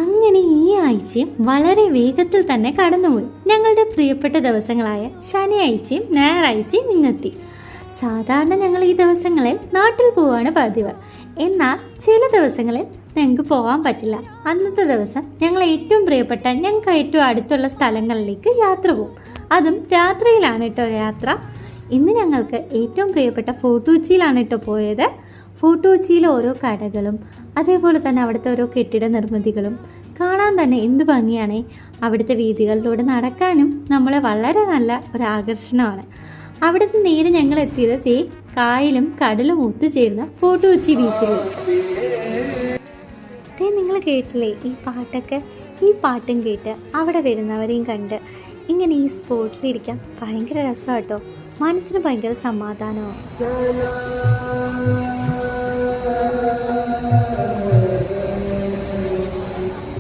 അങ്ങനെ ഈ ആഴ്ചയും വളരെ വേഗത്തിൽ തന്നെ കടന്നുപോയി. ഞങ്ങളുടെ പ്രിയപ്പെട്ട ദിവസങ്ങളായ ശനിയാഴ്ചയും ഞായറാഴ്ചയും ഇങ്ങെത്തി. സാധാരണ ഞങ്ങൾ ഈ ദിവസങ്ങളിൽ നാട്ടിൽ പോവാണ് പതിവ്. എന്നാൽ ചില ദിവസങ്ങളിൽ ഞങ്ങൾക്ക് പോകാൻ പറ്റില്ല. അന്നത്തെ ദിവസം ഞങ്ങൾ ഏറ്റവും പ്രിയപ്പെട്ട ഞങ്ങൾക്ക് ഏറ്റവും അടുത്തുള്ള സ്ഥലങ്ങളിലേക്ക് യാത്ര പോകും. അതും രാത്രിയിലാണ് കേട്ടോ യാത്ര. ഇന്ന് ഞങ്ങൾക്ക് ഏറ്റവും പ്രിയപ്പെട്ട ഫോർട്ട് കൊച്ചിയിലാണ് കേട്ടോ പോയത്. ഫോർട്ട് കൊച്ചിയിലെ ഓരോ കടകളും അതേപോലെ തന്നെ അവിടുത്തെ ഓരോ കെട്ടിട നിർമ്മിതികളും കാണാൻ തന്നെ എന്ത് ഭംഗിയാണേ. അവിടുത്തെ വീഥികളിലൂടെ നടക്കാനും നമ്മളെ വളരെ നല്ല ഒരു ആകർഷണമാണ്. അവിടുത്തെ നേരെ ഞങ്ങൾ എത്തിയത് കായലും കടലും ഒത്തുചേർന്ന ഫോർട്ട് കൊച്ചി ബീച്ചിലേക്ക്. നിങ്ങൾ കേട്ടില്ലേ ഈ പാട്ടൊക്കെ? ഈ പാട്ടും കേട്ട് അവിടെ വരുന്നവരെയും കണ്ട് ഇങ്ങനെ ഈ സ്പോട്ടിലിരിക്കാൻ ഭയങ്കര രസമാണ് കേട്ടോ. മനസ്സിന് ഭയങ്കര സമാധാനമാണ്.